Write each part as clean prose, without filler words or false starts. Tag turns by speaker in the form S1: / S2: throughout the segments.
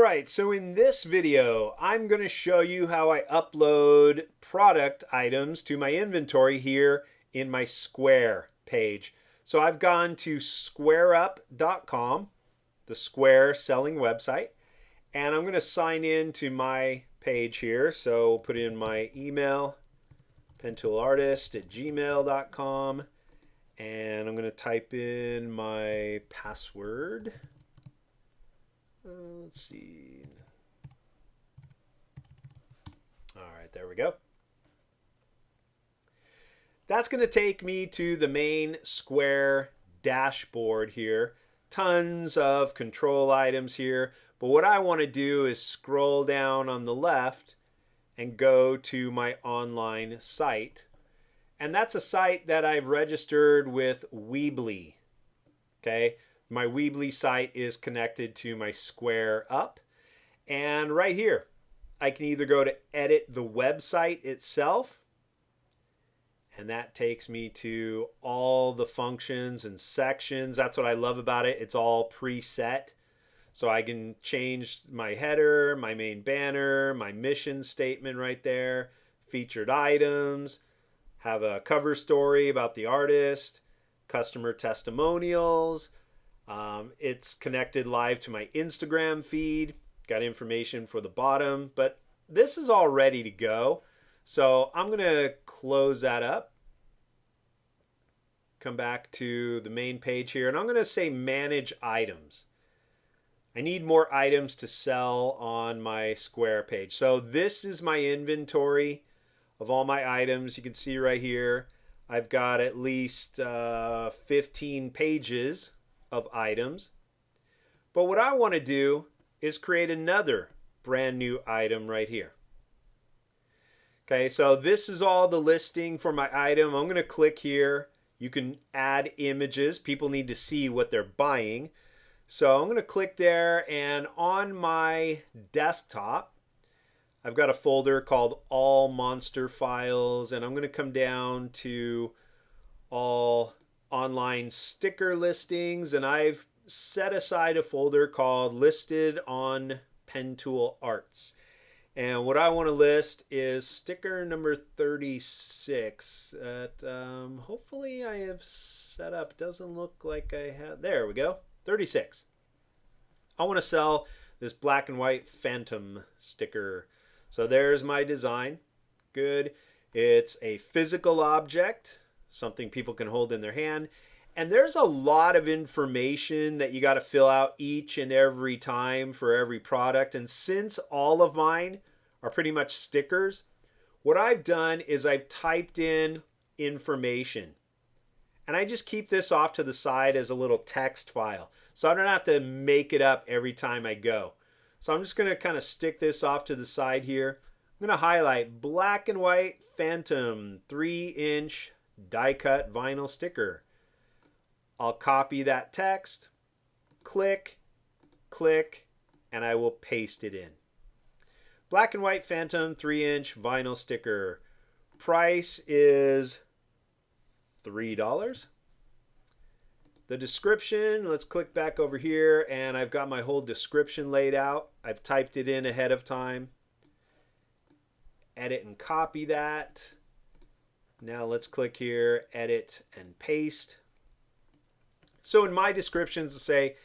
S1: Alright, so in this video, I'm going to show you how I upload product items to my inventory here in my Square page. So I've gone to squareup.com, the Square selling website, and I'm going to sign in to my page here. So we'll put in my email, pentoolartist@gmail.com, and I'm going to type in my password. Let's see. All right, there we go. That's going to take me to the main Square dashboard here. Tons of control items here. But what I want to do is scroll down on the left and go to my online site. And that's a site that I've registered with Weebly. Okay. My Weebly site is connected to my Square Up. And right here, I can either go to edit the website itself, and that takes me to all the functions and sections. That's what I love about it. It's all preset. So I can change my header, my main banner, my mission statement right there, featured items, have a cover story about the artist, customer testimonials. It's connected live to my Instagram feed. Got information for the bottom, but this is all ready to go. So I'm going to close that up. Come back to the main page here, and I'm going to say manage items. I need more items to sell on my Square page. So this is my inventory of all my items. You can see right here, I've got at least 15 pages of items. But what I want to do is create another brand new item right here. Okay, so this is all the listing for my item. I'm going to click here. You can add images. People need to see what they're buying. So I'm going to click there, and on my desktop, I've got a folder called All Monster Files, and I'm going to come down to All Online Sticker Listings, and I've set aside a folder called Listed on Pen Tool Arts. And what I want to list is sticker number 36 that hopefully I have set up. Doesn't look like I have. There we go. 36. I want to sell this black and white Phantom sticker. So there's my design. Good. It's a physical object, something people can hold in their hand. And there's a lot of information that you got to fill out each and every time for every product. And since all of mine are pretty much stickers, what I've done is I've typed in information. And I just keep this off to the side as a little text file. So I don't have to make it up every time I go. So I'm just going to kind of stick this off to the side here. I'm going to highlight black and white Phantom 3-inch die cut vinyl sticker. I'll copy that text, click, and I will paste it in. Black and white Phantom 3-inch vinyl sticker. Price is $3. The description, let's click back over here, and I've got my whole description laid out. I've typed it in ahead of time. Edit and copy that. Now let's click here, edit and paste. So in my descriptions to say,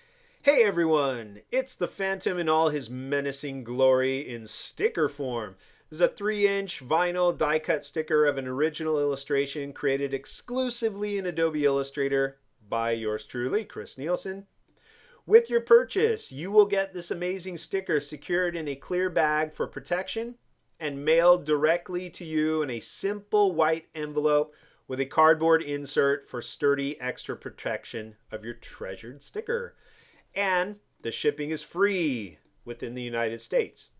S1: hey everyone, it's the Phantom in all his menacing glory in sticker form. This is a 3-inch vinyl die cut sticker of an original illustration created exclusively in Adobe Illustrator by yours truly, Chris Nielsen. With your purchase, you will get this amazing sticker secured in a clear bag for protection and mailed directly to you in a simple white envelope with a cardboard insert for sturdy extra protection of your treasured sticker. And the shipping is free within the United States.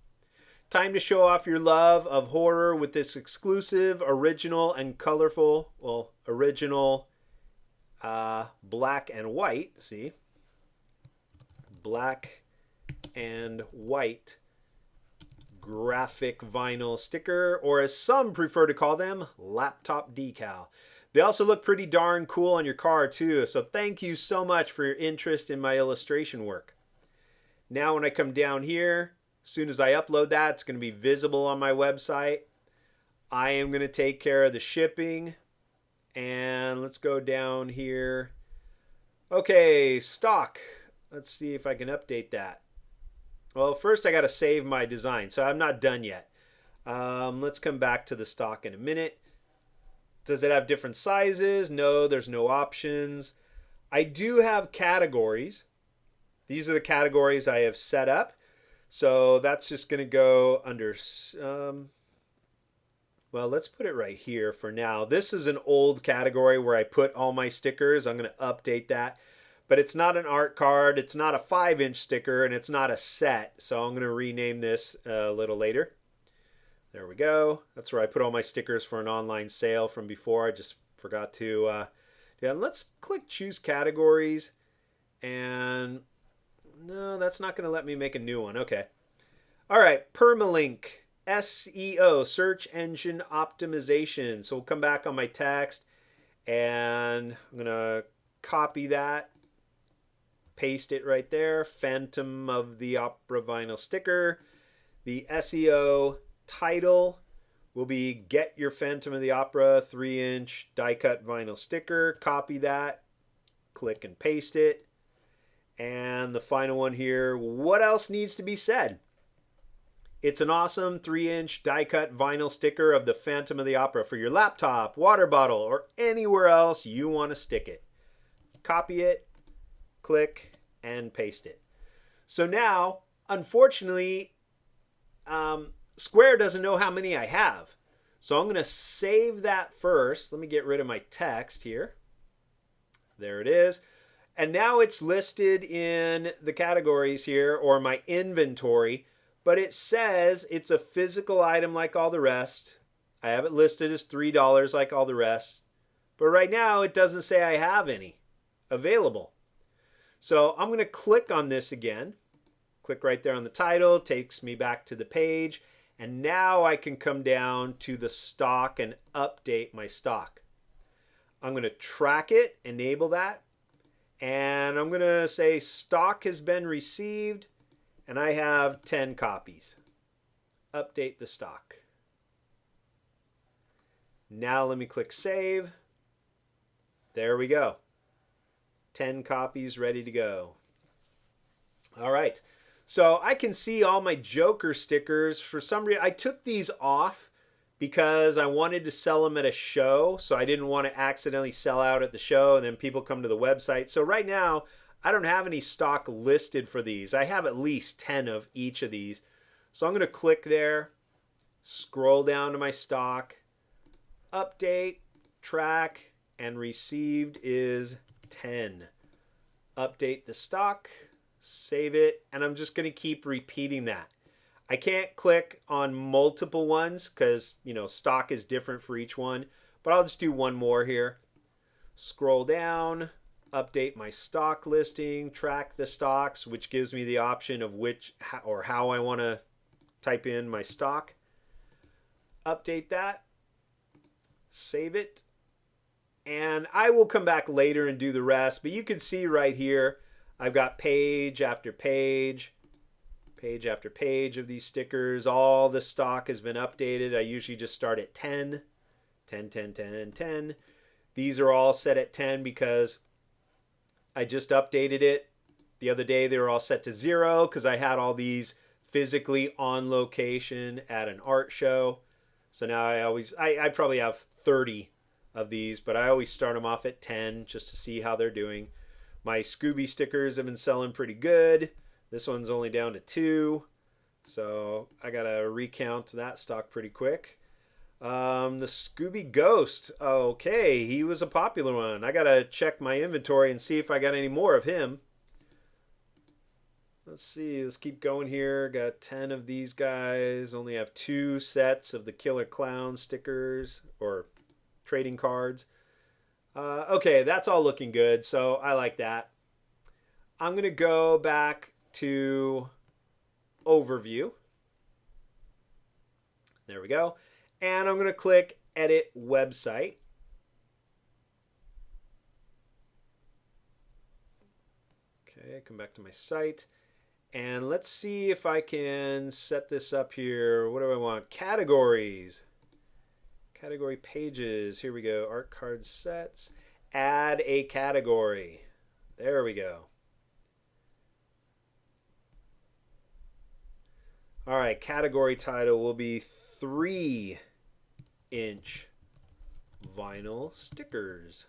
S1: Time to show off your love of horror with this exclusive, original, and colorful, original black and white, see? Black and white graphic vinyl sticker, or as some prefer to call them, laptop decal. They also look pretty darn cool on your car too, so thank you so much for your interest in my illustration work. Now when I come down here, as soon as I upload that, it's going to be visible on my website. I am going to take care of the shipping. And let's go down here. Okay, stock. Let's see if I can update that. Well, first I got to save my design, so I'm not done yet. Let's come back to the stock in a minute. Does it have different sizes? No, there's no options. I do have categories. These are the categories I have set up. So that's just going to go under, well, let's put it right here for now. This is an old category where I put all my stickers. I'm going to update that. But it's not an art card. It's not a 5-inch sticker, and it's not a set. So I'm going to rename this a little later. There we go. That's where I put all my stickers for an online sale from before. I just forgot to, yeah, let's click choose categories. And no, that's not going to let me make a new one. Okay. All right. Permalink, SEO, search engine optimization. So we'll come back on my text and I'm going to copy that, paste it right there. Phantom of the Opera vinyl sticker. The SEO title will be Get Your Phantom of the Opera 3-inch die cut vinyl sticker. Copy that, click and paste it. And the final one here, what else needs to be said? It's an awesome 3-inch die cut vinyl sticker of the Phantom of the Opera for your laptop, water bottle, or anywhere else you want to stick it. Copy it, click, and paste it. So now, unfortunately, Square doesn't know how many I have. So I'm going to save that first. Let me get rid of my text here. There it is. And now it's listed in the categories here, or my inventory, but it says it's a physical item like all the rest. I have it listed as $3 like all the rest. But right now it doesn't say I have any available. So I'm going to click on this again. Click right there on the title, takes me back to the page. And now I can come down to the stock and update my stock. I'm going to track it, enable that. And I'm going to say stock has been received. And I have 10 copies. Update the stock. Now let me click save. There we go. 10 copies ready to go. All right. So I can see all my Joker stickers. For some reason, I took these off because I wanted to sell them at a show. So I didn't want to accidentally sell out at the show and then people come to the website. So right now, I don't have any stock listed for these. I have at least 10 of each of these. So I'm going to click there, scroll down to my stock, update, track, and received is 10. Update the stock, save it, and I'm just going to keep repeating that. I can't click on multiple ones because, you know, stock is different for each one, but I'll just do one more here. Scroll down, update my stock listing, track the stocks, which gives me the option of which or how I want to type in my stock. Update that, save it, and I will come back later and do the rest, but you can see right here I've got page after page, page after page of these stickers. All the stock has been updated. I usually just start at 10, 10, 10, 10, 10. These are all set at 10 because I just updated it. The other day they were all set to 0 because I had all these physically on location at an art show. So now I probably have 30 of these, but I always start them off at 10 just to see how they're doing. My Scooby stickers have been selling pretty good. This one's only down to 2. So I got to recount that stock pretty quick. The Scooby Ghost. Okay, he was a popular one. I got to check my inventory and see if I got any more of him. Let's see. Let's keep going here. Got 10 of these guys. Only have 2 sets of the Killer Clown stickers or trading cards. Okay, that's all looking good. So I like that. I'm going to go back to Overview. There we go. And I'm going to click Edit Website. Okay, come back to my site. And let's see if I can set this up here. What do I want? Categories. Category pages. Here we go. Art card sets. Add a category. There we go. All right, category title will be 3-inch vinyl stickers.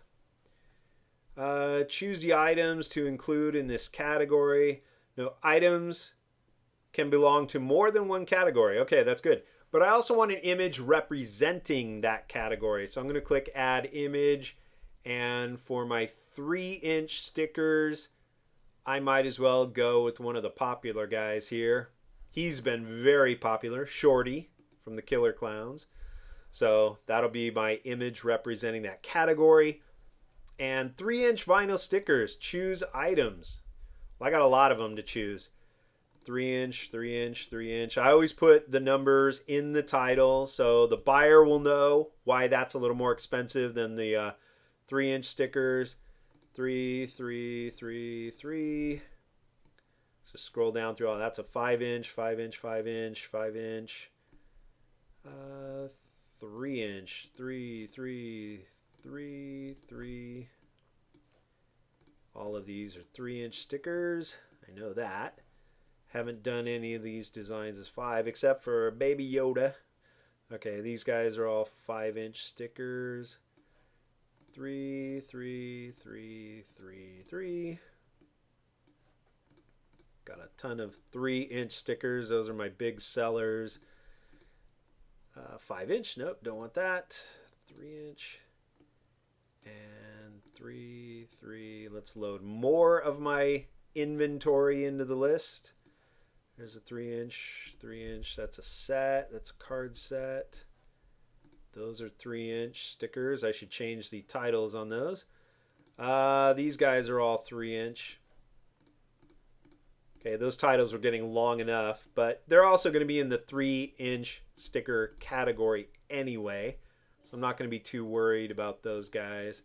S1: Choose the items to include in this category. Now, items can belong to more than one category. Okay, that's good. But I also want an image representing that category. So I'm going to click Add Image. And for my 3-inch stickers, I might as well go with one of the popular guys here. He's been very popular, Shorty from the Killer Clowns. So that'll be my image representing that category. And 3-inch vinyl stickers, choose items. Well, I got a lot of them to choose. 3-inch, 3-inch, 3-inch. I always put the numbers in the title so the buyer will know why that's a little more expensive than the 3-inch stickers. 3, 3, 3, 3. Just scroll down through all. That's a 5-inch, 5-inch, 5-inch, 5-inch, 3-inch, 3, 3, 3, 3. All of these are 3-inch stickers. I know that. Haven't done any of these designs as 5 except for Baby Yoda. Okay, these guys are all 5-inch stickers. 3, 3, 3, 3, 3. Got a ton of 3-inch stickers. Those are my big sellers. 5-inch. Nope, don't want that. 3-inch. And 3, 3. Let's load more of my inventory into the list. There's a 3-inch. 3-inch. That's a set. That's a card set. Those are 3-inch stickers. I should change the titles on those. These guys are all 3-inch. Okay, those titles were getting long enough, but they're also going to be in the 3-inch sticker category anyway. So I'm not going to be too worried about those guys.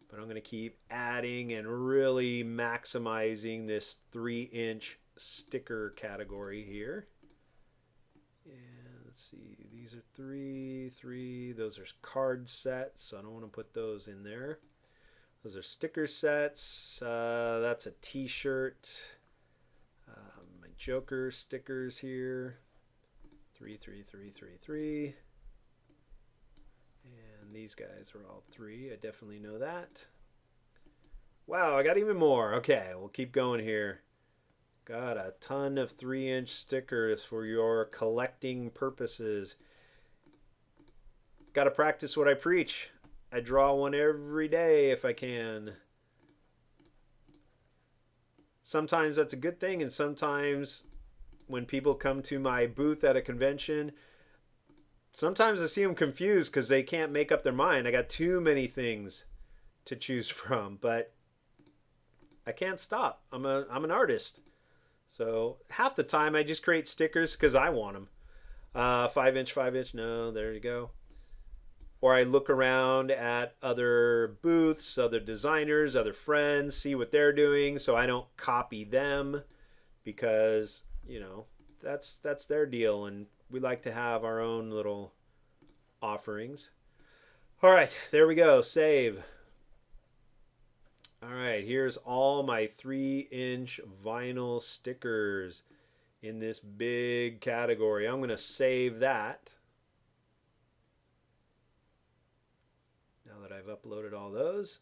S1: But I'm going to keep adding and really maximizing this 3-inch sticker category here. And let's see, these are 3, 3. Those are card sets, so I don't want to put those in there. Those are sticker sets. That's a t-shirt. My Joker stickers here. 3, 3, 3, 3, 3. And these guys are all 3. I definitely know that. Wow, I got even more. Okay, we'll keep going here. Got a ton of 3-inch stickers for your collecting purposes. Got to practice what I preach. I draw one every day if I can. Sometimes that's a good thing, and sometimes when people come to my booth at a convention, sometimes I see them confused because they can't make up their mind. I got too many things to choose from, but I can't stop. I'm an artist. So half the time I just create stickers because I want them. 5-inch, 5-inch, no, there you go. Or I look around at other booths, other designers, other friends, see what they're doing so I don't copy them because, you know, that's their deal, and we like to have our own little offerings. All right, there we go. Save. All right, here's all my 3-inch vinyl stickers in this big category. I'm going to save that. Now that I've uploaded all those.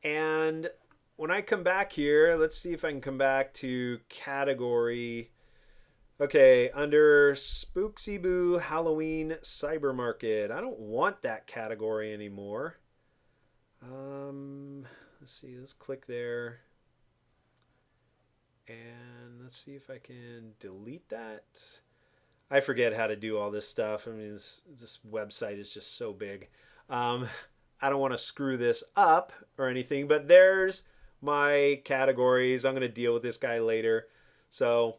S1: And when I come back here, let's see if I can come back to category. Okay, under Spooksy Boo Halloween Cyber Market. I don't want that category anymore. Let's see, let's click there. And let's see if I can delete that. I forget how to do all this stuff. I mean, this website is just so big. I don't want to screw this up or anything, but there's my categories. I'm going to deal with this guy later. So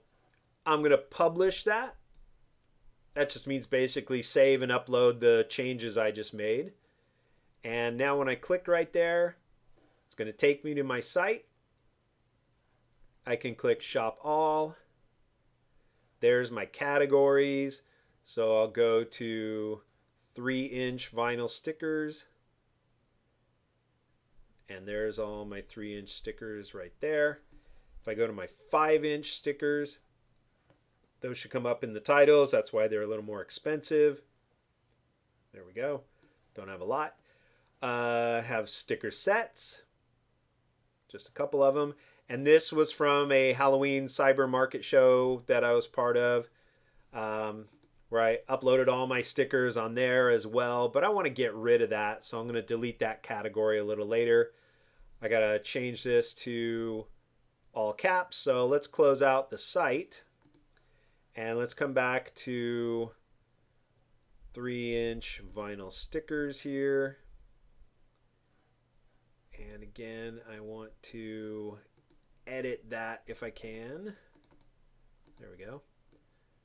S1: I'm going to publish that. That just means basically save and upload the changes I just made. And now when I click right there, it's going to take me to my site. I can click Shop All. There's my categories. So I'll go to 3-inch vinyl stickers. And there's all my 3-inch stickers right there. If I go to my 5-inch stickers, those should come up in the titles. That's why they're a little more expensive. There we go. Don't have a lot. Have sticker sets. Just a couple of them. And this was from a Halloween cyber market show that I was part of, where I uploaded all my stickers on there as well. But I want to get rid of that, so I'm going to delete that category a little later. I got to change this to all caps. So let's close out the site. And let's come back to 3-inch vinyl stickers here. And again, I want to edit that if I can. There we go.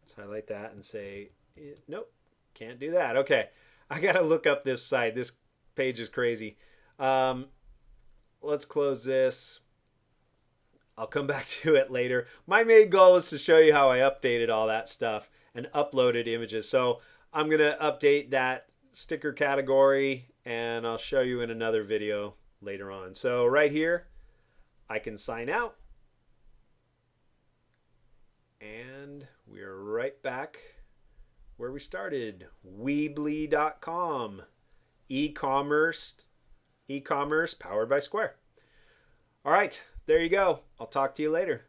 S1: Let's highlight that and say, nope, can't do that. Okay, I gotta look up this site. This page is crazy. Let's close this. I'll come back to it later. My main goal is to show you how I updated all that stuff and uploaded images. So I'm gonna update that sticker category and I'll show you in another video later on. So right here, I can sign out. And we're right back where we started. Weebly.com. E-commerce powered by Square. All right, there you go. I'll talk to you later.